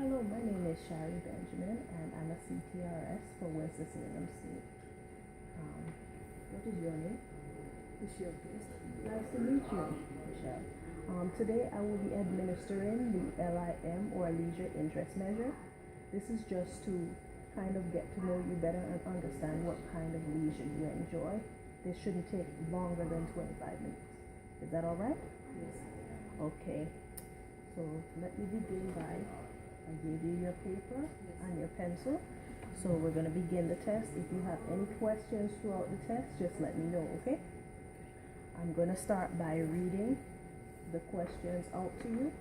Hello, my name is Shari Benjamin, and I'm a CTRS for Winston-Salem State. What is your name? Michelle Guest. Nice to meet you, Michelle. Today I will be administering the LIM or Leisure Interest Measure. This is just to kind of get to know you better and understand what kind of leisure you enjoy. This shouldn't take longer than 25 minutes. Is that all right? Yes. Okay. So let me begin by, I gave you your paper and your pencil. So we're going to begin the test. If you have any questions throughout the test, just let me know, okay? I'm going to start by reading the questions out to you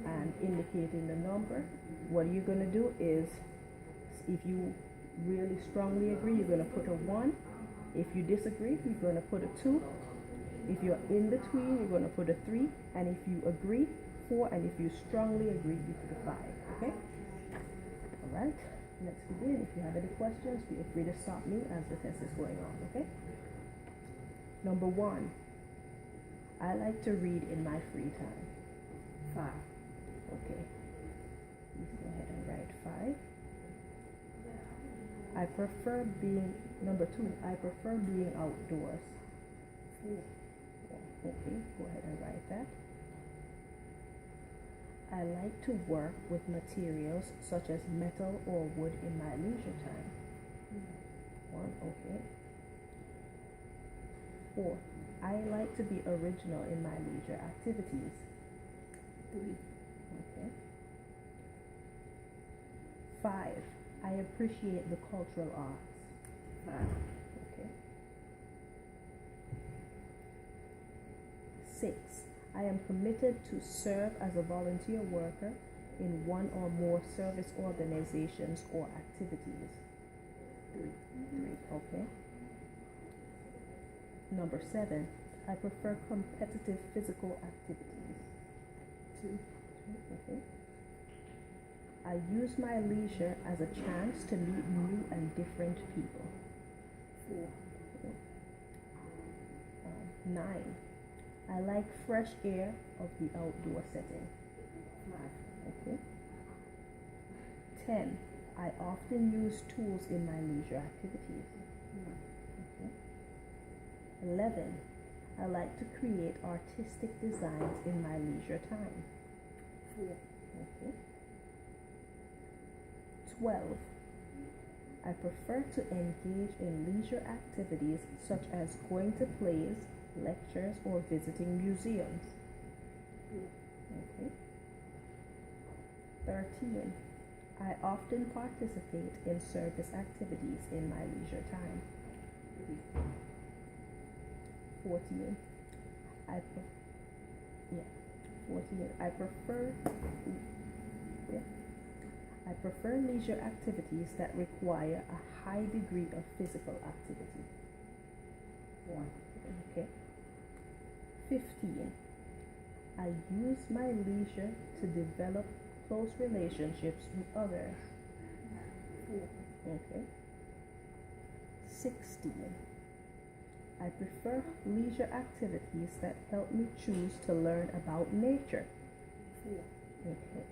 and indicating the number. What you're going to do is, if you really strongly agree, you're going to put a 1. If you disagree, you're going to put a 2. If you're in between, you're going to put a 3. And if you agree, 4. And if you strongly agree, you put a 5. Okay? All right. Let's begin. If you have any questions, feel free to stop me as the test is going on. Okay? Number 1. I like to read in my free time. 5. Okay. Please go ahead and write 5. I prefer being, number 2, I prefer being outdoors. 4. Okay, go ahead and write that. I like to work with materials such as metal or wood in my leisure time. 1, okay. 4. I like to be original in my leisure activities. 3. Okay. 5. I appreciate the cultural arts. 5. Okay. 6. I am committed to serve as a volunteer worker in one or more service organizations or activities. 3. Okay. Number 7. I prefer competitive physical activities. 2. Okay. I use my leisure as a chance to meet new and different people. 4. Okay. 9. I like fresh air of the outdoor setting. 5. Okay. 10. I often use tools in my leisure activities. 1. Okay. 11. I like to create artistic designs in my leisure time. 4. Okay. 12. I prefer to engage in leisure activities such as going to plays, lectures, or visiting museums. 4. Okay. 13. I often participate in service activities in my leisure time. 14. 14. I prefer leisure activities that require a high degree of physical activity. 1. Okay. 15. I use my leisure to develop close relationships with others. 4. Okay. 16. I prefer leisure activities that help me choose to learn about nature. 4. Okay.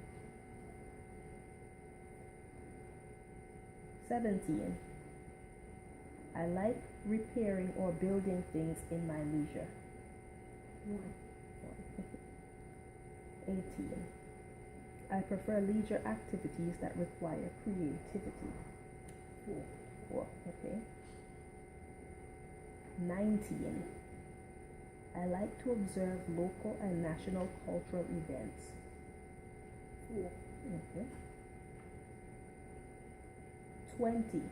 17. I like repairing or building things in my leisure. 1. 18. I prefer leisure activities that require creativity. 4. Okay. 19. I like to observe local and national cultural events. 4. Okay. 20.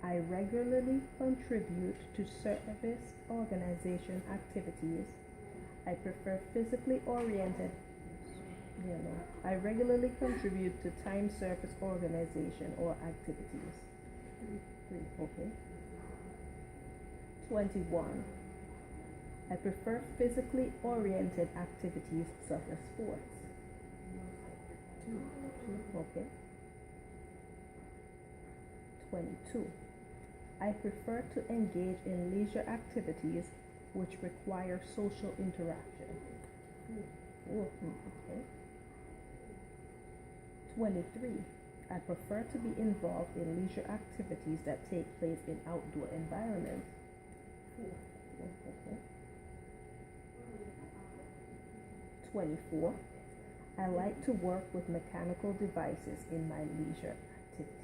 I regularly contribute to service organization activities. I prefer physically oriented. I regularly contribute to time service organization or activities. 3. Okay. 21. I prefer physically oriented activities such as sports. 2. Okay. 22. I prefer to engage in leisure activities which require social interaction. Okay. 23. I prefer to be involved in leisure activities that take place in outdoor environments. 4. Okay. 24. I like to work with mechanical devices in my leisure activities.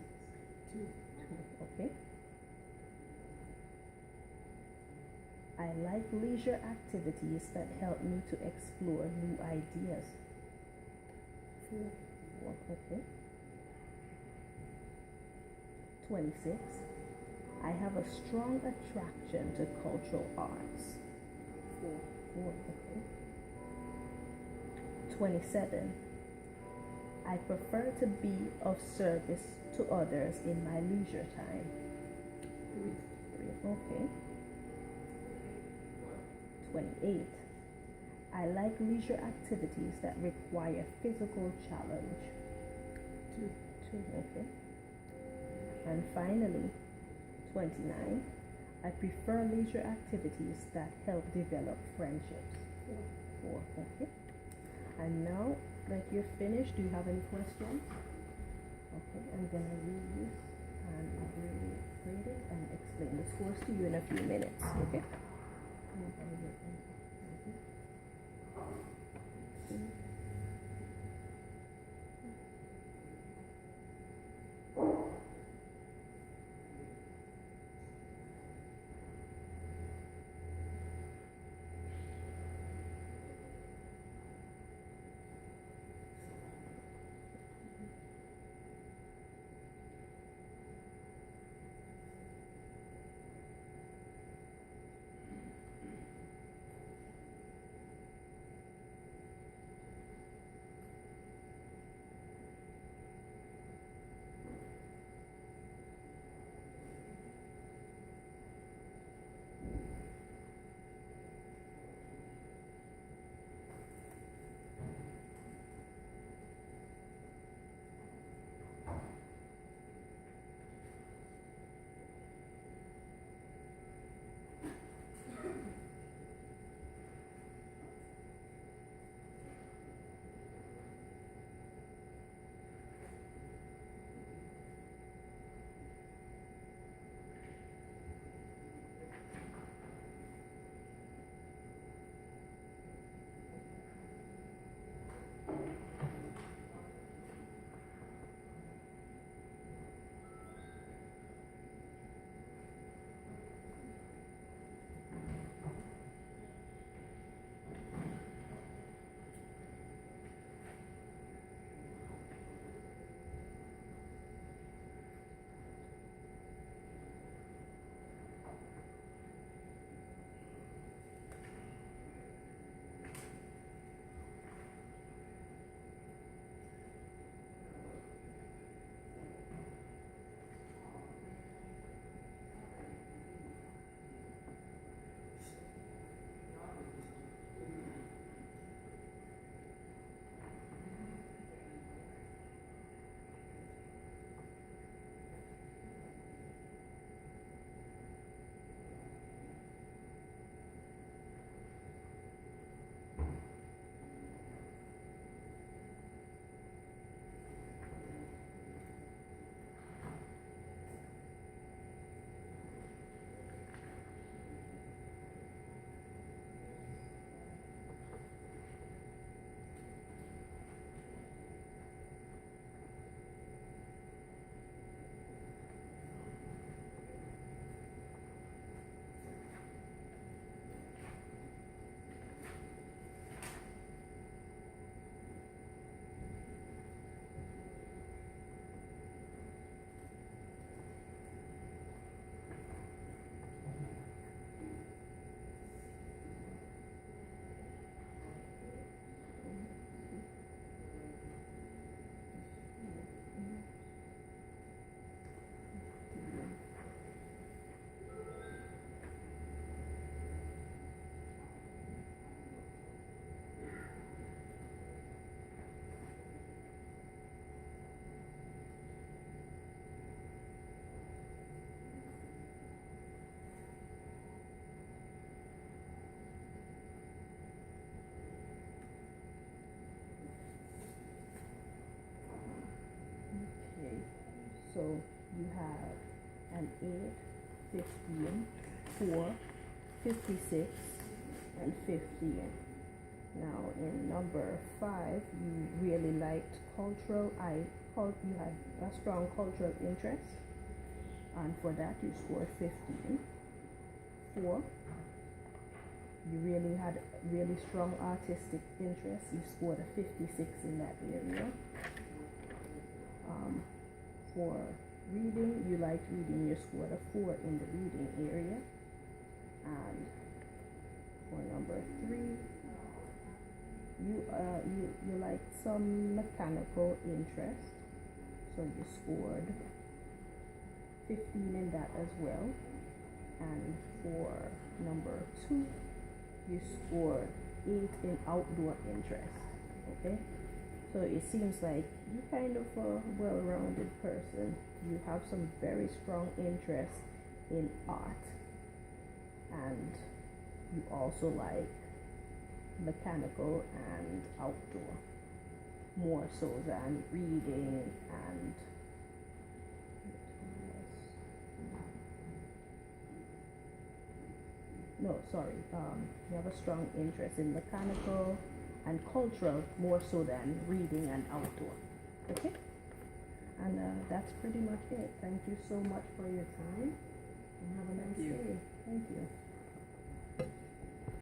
2. Okay. I like leisure activities that help me to explore new ideas. 4. Okay. 26. I have a strong attraction to cultural arts. 4. Okay. 27. I prefer to be of service to others in my leisure time. 3. Okay. 28. I like leisure activities that require physical challenge. 2. Okay. And finally, 29. I prefer leisure activities that help develop friendships. 4. Okay. And now that you're finished, do you have any questions? Okay, I'm gonna read this and grade it and explain the scores to you in a few minutes. Okay. So you have an 8, 15, 4, 56, and 15. Now in number 5, you really liked cultural. You had a strong cultural interest, and for that you scored 15. 4, you really had really strong artistic interest. You scored a 56 in that area. For reading, you liked reading. You scored a 4 in the reading area. And for number 3, you liked some mechanical interest, so you scored 15 in that as well. And for number 2, you scored 8 in outdoor interest. Okay, so it seems like you're kind of a well-rounded person. You have some very strong interest in art, and you also like mechanical and outdoor more so than reading and no, sorry, you have a strong interest in mechanical and cultural more so than reading and outdoor. Okay, and that's pretty much it. Thank you so much for your time, and have a nice day. Thank you.